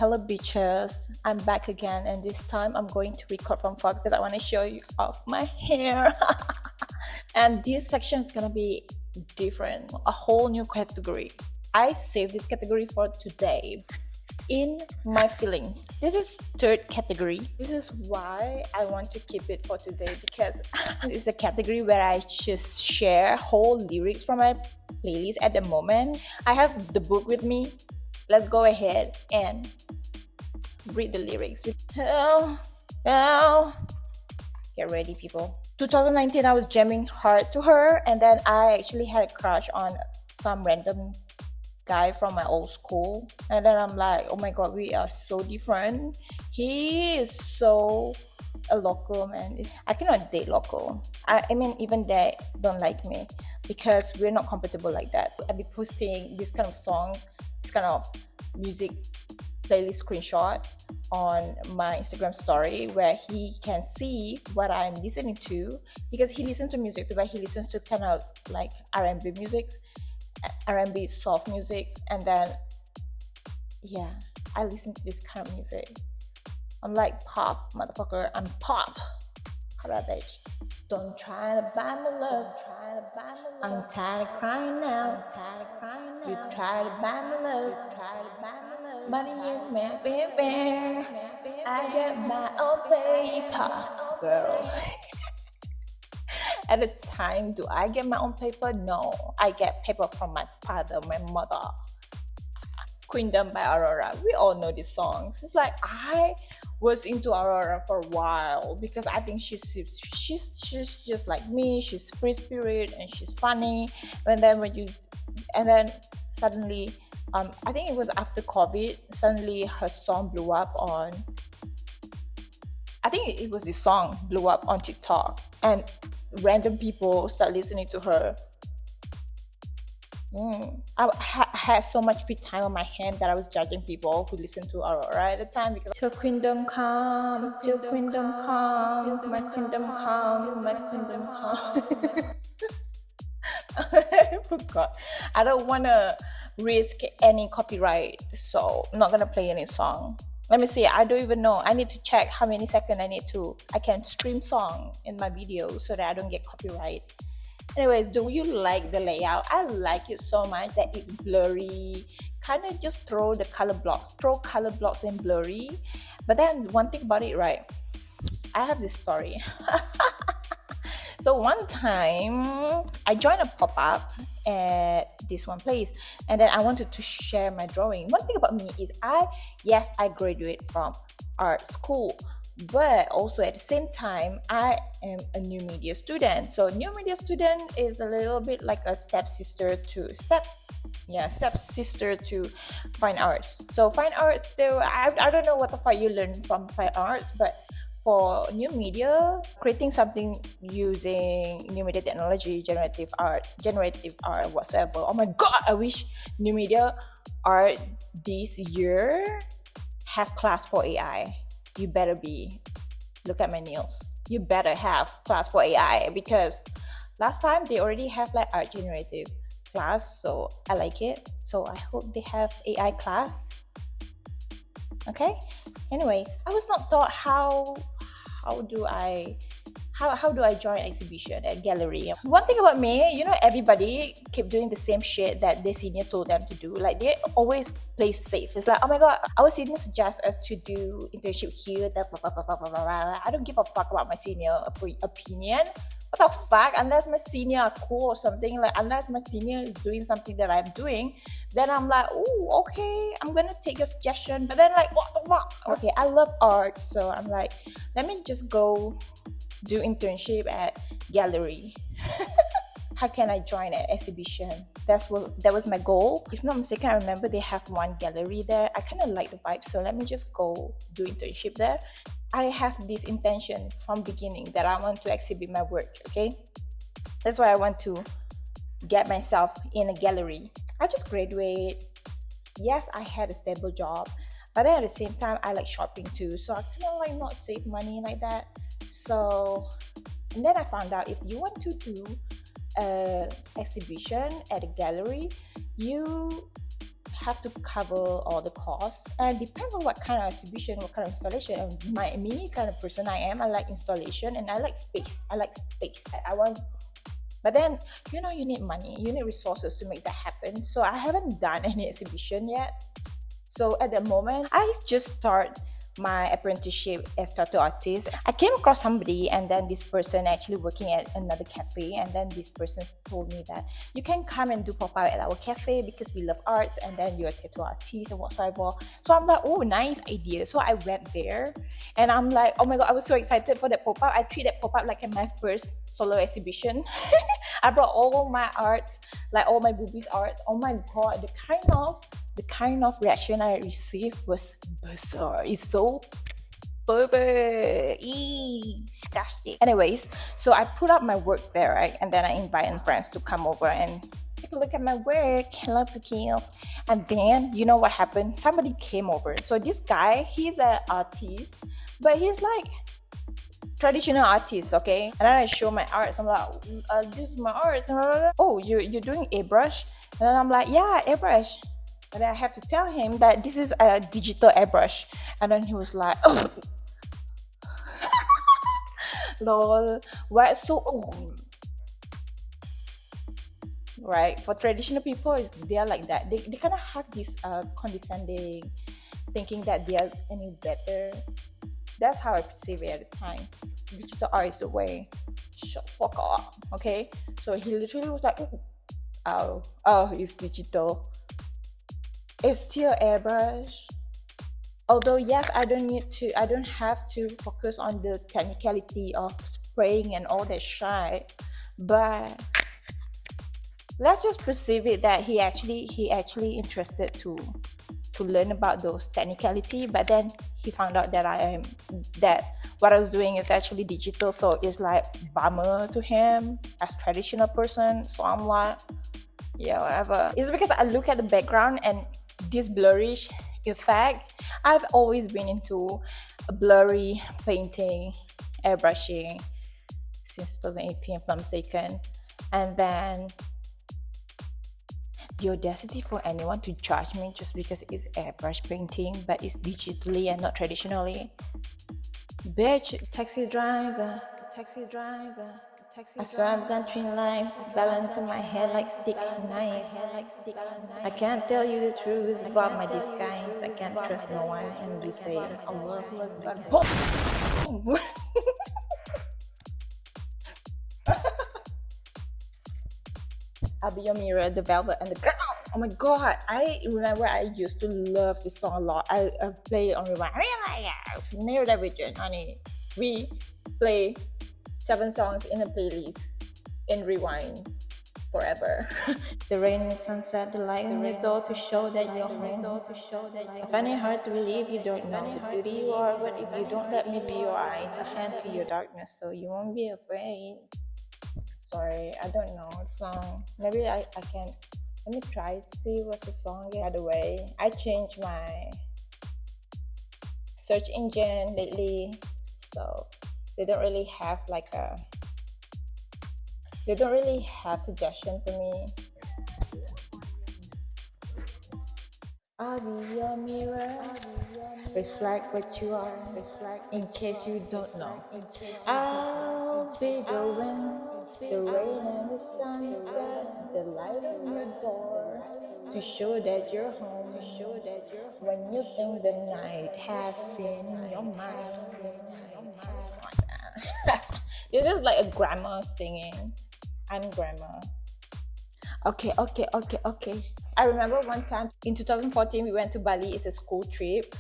hello bitches, I'm back again, and this time I'm going to record from far because I want to show you off my hair. And this section is gonna be different, a whole new category. I saved this category for today. In my feelings, this is third category. This is why I want to keep it for today, because it's a category where I just share whole lyrics from my playlist at the moment. I have the book with me. Let's go ahead and read the lyrics. Get ready, people. 2019, I was jamming hard to her, and then I actually had a crush on some random guy from my old school, and then I'm like, oh my god, we are so different. He is so a local man. I cannot date local. I mean, even they don't like me because we're not compatible like that. I'll be posting this kind of song, this kind of music playlist screenshot on my Instagram story where he can see what I'm listening to, because he listens to music too, but he listens to kind of like R&B music, R&B soft music, and then yeah, I listen to this kind of music. I'm like pop, motherfucker. I'm pop. How about that? Don't try to buy my love. I'm tired of crying now. You try to buy my love. Money in my baby. I get my own paper, girl. At the time, do I get my own paper? No, I get paper from my father, my mother. Queendom by Aurora. We all know these songs. It's like I was into Aurora for a while because I think she's just like me. She's free spirit and she's funny. And then suddenly, I think it was after COVID. Suddenly, her song blew up on. I think it was this song blew up on TikTok, and random people start listening to her. I had so much free time on my hand that I was judging people who listened to Aurora at the time, because till kingdom come, my kingdom come, my kingdom come. I forgot. I don't want to risk any copyright, so I'm not gonna play any song. Let me see. I don't even know. I need to check how many seconds I can stream song in my video so that I don't get copyright. Anyways, do you like the layout? I like it so much that it's blurry. Kind of just throw color blocks in blurry. But then one thing about it, right? I have this story. So one time I joined a pop-up at this one place, and then I wanted to share my drawing. One thing about me is I graduate from art school, but also at the same time I am a new media student. So new media student is a little bit like a stepsister to fine arts. So fine arts, I don't know what the fuck you learn from fine arts, but for new media, creating something using new media technology, generative art whatsoever. Oh my god, I wish new media art this year have class for AI. You better be. Look at my nails. You better have class for AI, because last time they already have like art generative class, so I like it. So I hope they have AI class. Okay. Anyways, I was not taught how do I join exhibition at gallery. One thing about me, everybody keep doing the same shit that their senior told them to do. Like they always play safe. It's like, oh my god, our senior suggests us to do internship here. Blah, blah, blah, blah, blah, blah. I don't give a fuck about my senior opinion. What the fuck? Unless my senior are cool or something, like unless my senior is doing something that I'm doing, then I'm like, oh, okay, I'm gonna take your suggestion. But then like, what the fuck? Okay, I love art, so I'm like, let me just go do internship at gallery. How can I join an exhibition? That was my goal. If not mistaken, I remember they have one gallery there. I kind of like the vibe, so let me just go do internship there. I have this intention from beginning that I want to exhibit my work, okay? That's why I want to get myself in a gallery. I just graduate. Yes, I had a stable job, but then at the same time, I like shopping too. So I kind of like not save money like that. So, and then I found out if you want to do an exhibition at a gallery, you have to cover all the costs, and it depends on what kind of exhibition, what kind of installation. And me kind of person I am, I like installation and I like space. I want, but then you need money, you need resources to make that happen. So I haven't done any exhibition yet. So at the moment, I just start my apprenticeship as tattoo artist. I came across somebody, and then this person actually working at another cafe, and then this person told me that you can come and do pop-up at our cafe because we love arts, and then you're a tattoo artist and whatsoever. So I'm like, oh, nice idea. So I went there, and I'm like, oh my god, I was so excited for that pop-up. I treat that pop-up like my first solo exhibition. I brought all my arts, like all my boobies arts. Oh my god, the kind of reaction I received was bizarre. It's so pervert. Disgusting. Anyways, so I put up my work there, right? And then I invited friends to come over and take a look at my work. Hello, Pookies. And then, you know what happened? Somebody came over. So this guy, he's an artist, but he's like traditional artist, okay? And then I show my art. I'm like, this is my art. Oh, you're doing airbrush? And then I'm like, yeah, airbrush. And I have to tell him that this is a digital airbrush. And then he was like, oh. Lol, what? So, oh. Right? For traditional people, they are like that. They kind of have this condescending, thinking that they are any better. That's how I perceive it at the time. Digital art is the way. Shut the fuck up, okay? So he literally was like, oh, it's digital. It's still airbrush. Although yes, I don't have to focus on the technicality of spraying and all that shit. But let's just perceive it that he actually interested to learn about those technicality, but then he found out that what I was doing is actually digital, so it's like bummer to him as traditional person. So I'm like, yeah, whatever. It's because I look at the background and this blurrish effect. I've always been into blurry painting, airbrushing since 2018, if I'm not mistaken. And then the audacity for anyone to judge me just because it's airbrush painting, but it's digitally and not traditionally. Bitch, taxi driver. I swear I've gone 3 lives, balance on my head like stick, nice. I can't tell you the truth about my disguise. I can't trust no one, and you say Allah Akbar. Boom! I'll be your mirror, the velvet, and the ground. Oh my god! I remember I used to love this song a lot. I play it on rewind. Near that vision, honey. We play 7 songs in a playlist in rewind forever. The rain and sunset, the light on your door to show that you're home. I find it hard to believe you don't know the beauty you are, but if you don't let me be your eyes, a hand to your darkness, so you won't be afraid. Sorry, I don't know the song. Maybe I can. Let me try see what's the song. By the way, I changed my search engine lately, so they don't really have suggestion for me. I'll be your mirror, reflect what you are, in case you don't know. I'll be the wind, the rain and the sunset, the light on your door, to show that you're home, when you think the night has seen your mind. This is like a grammar singing. I'm grammar. Okay. I remember one time in 2014 we went to Bali. It's a school trip.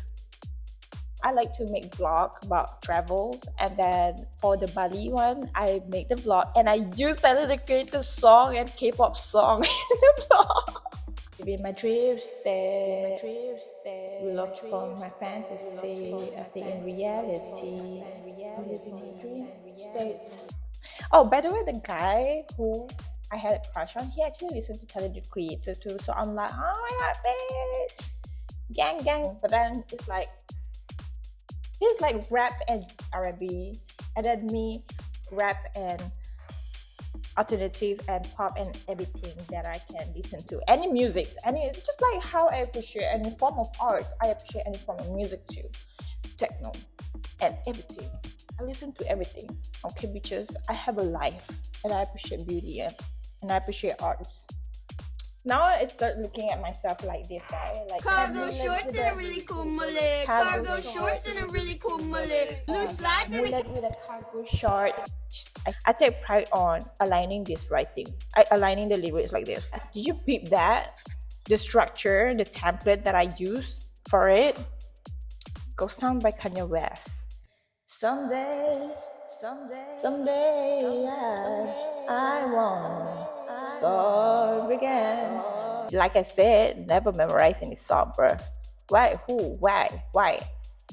I like to make vlog about travels, and then for the Bali one, I made the vlog and I used the creator song and K-pop song in the vlog. Maybe my trips that will look for my fantasy. I say in reality, living my dream state. Oh, by the way, the guy who I had a crush on, he actually listened to Tyler the Creator too. So I'm like, oh my god, bitch, gang. But then it's like rap and R&B, and then me rap and alternative and pop and everything that I can listen to. Any music, any just like how I appreciate any form of art, I appreciate any form of music too. Techno and everything. I listen to everything. Okay, bitches, I have a life and I appreciate beauty and I appreciate arts. Now I start looking at myself like this guy, like Cargo shorts and a really cool mullet. Cargo shorts and a really cool mullet. Loose slides and mullet with a cargo short. I take pride on aligning this writing, aligning the lyrics like this. Did you peep that? The structure, the template that I use for it. Go Sound by Kanye West. Someday, I want start again. Like I said, never memorize any song, bro. Why? Who? Why?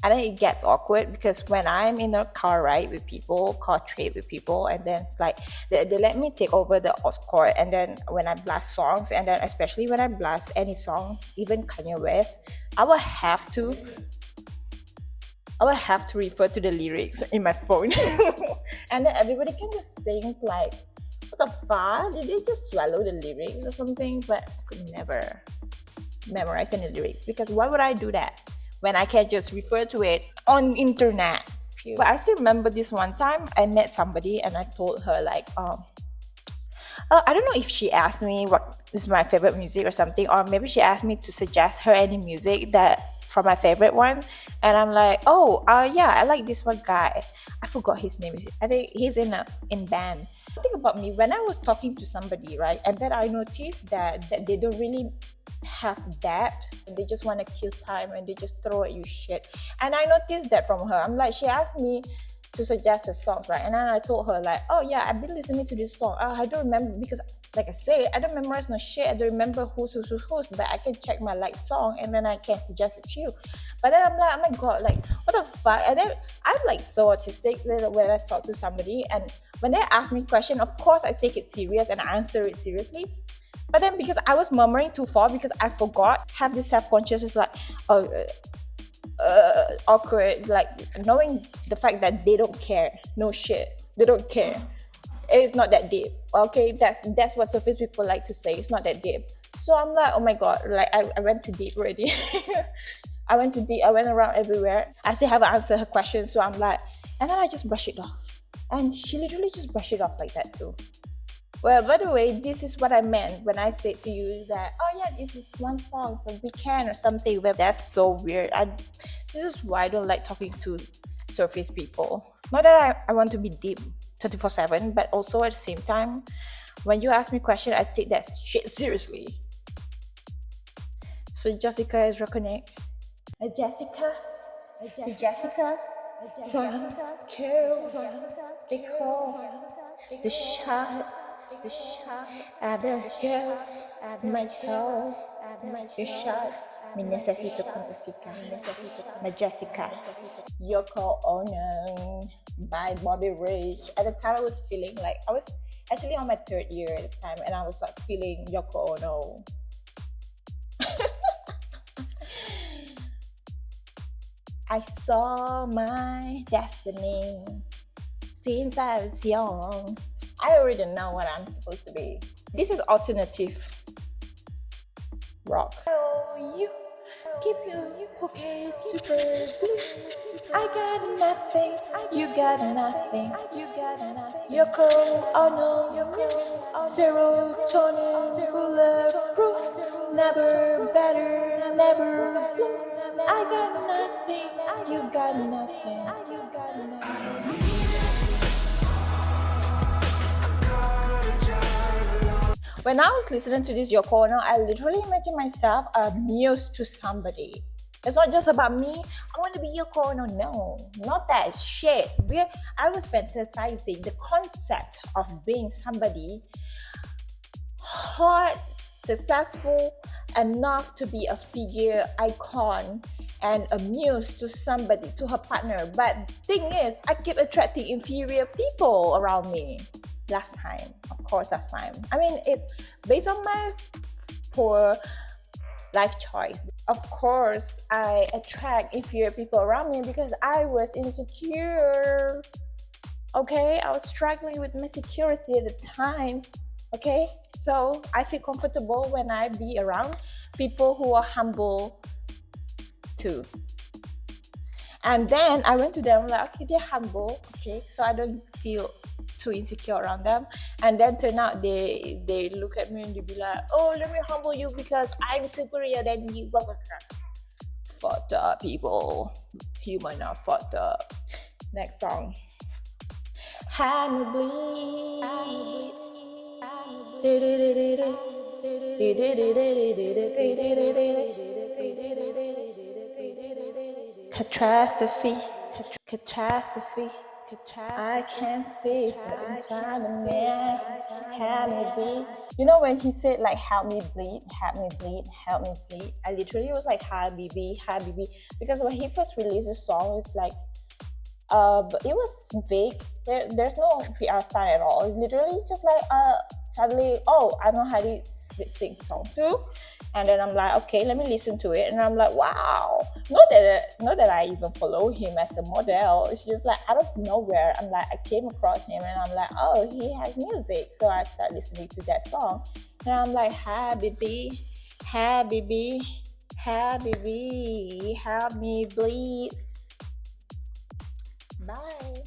And then it gets awkward because when I'm in a car ride with people, car trip with people, and then it's like they let me take over the Oscar, and then when I blast songs, and then especially when I blast any song, even Kanye West, I will have to refer to the lyrics in my phone. And then everybody can just sing like, what the fuck? Did they just swallow the lyrics or something? But I could never memorize any lyrics because why would I do that when I can just refer to it on internet? But I still remember this one time I met somebody and I told her like, I don't know if she asked me what is my favorite music or something, or maybe she asked me to suggest her any music that from my favorite one, and I'm like, yeah, I like this one guy. I forgot his name. I think he's in band. Think about me when I was talking to somebody, right? And then I noticed that they don't really have depth. They just want to kill time and they just throw at you shit. And I noticed that from her. I'm like, she asked me to suggest her songs, right? And then I told her like, oh yeah, I've been listening to this song. I don't remember because, like I say, I don't memorize no shit. I don't remember who's, but I can check my like song and then I can suggest it to you. But then I'm like, oh my god, like what the fuck? And then I'm like so autistic when I talk to somebody, and when they ask me question, of course I take it serious and I answer it seriously. But then because I was murmuring too far because I forgot, have this self-conscious like, awkward, like knowing the fact that they don't care. No shit, they don't care. It's not that deep. Okay, that's what surface people like to say. It's not that deep. So I'm like, oh my god, like I went too deep already. I went too deep. I went around everywhere. I still haven't answered her question, so I'm like, and then I just brush it off. And she literally just brushed it off like that too. Well, by the way, this is what I meant when I said to you that, oh yeah, this is one song, so we can or something. Well, that's so weird. This is why I don't like talking to surface people. Not that I want to be deep 24/7, but also at the same time, when you ask me question, I take that shit seriously. So Jessica is reconnect. Jessica. Some girls, they call the shots, other girls, my call, your shots. Me necesito con Jessica. Yoko Ono by Bobby Rich. At the time, I was feeling like I was actually on my third year at the time, and I was like feeling Yoko Ono. I saw my destiny since I was young. I already know what I'm supposed to be. This is alternative rock. Oh, you keep your okay, super blue. I got nothing, you got nothing. Yoko Ono, serotonin, bulletproof, never better, never blue. I got nothing, you got nothing. When I was listening to this Yoko Ono, I literally imagined myself a muse to somebody. It's not just about me. I want to be Yoko Ono. No, not that shit. I was fantasizing the concept of being somebody hot, successful enough to be a figure, icon, and a muse to somebody, to her partner. But thing is, I keep attracting inferior people around me. Last time. I mean, it's based on my poor life choice. Of course, I attract inferior people around me because I was insecure. Okay, I was struggling with my security at the time. Okay, so I feel comfortable when I be around people who are humble too. And then I went to them like, okay, they're humble, okay, so I don't feel too insecure around them. And then turn out they look at me and they be like, oh, let me humble you because I'm superior than you. Blah, blah, blah. Fucked up people. Human are fucked up. Next song. Have me bleed. Catastrophe. Catastrophe. I can't see what's in front of me. Help me bleed. You know when he said like help me bleed, help me bleed, help me bleed. I literally was like hi BB, hi BB. Because when he first released the song, it's like but it was vague. There's no PR style at all. It's literally just like suddenly, oh, I know how to sing song too. And then I'm like, okay, let me listen to it. And I'm like, wow. Not that I even follow him as a model. It's just like out of nowhere, I'm like, I came across him and I'm like, oh, he has music. So I start listening to that song. And I'm like, hi, baby, hi, baby, hi, baby, help me bleed. Bye.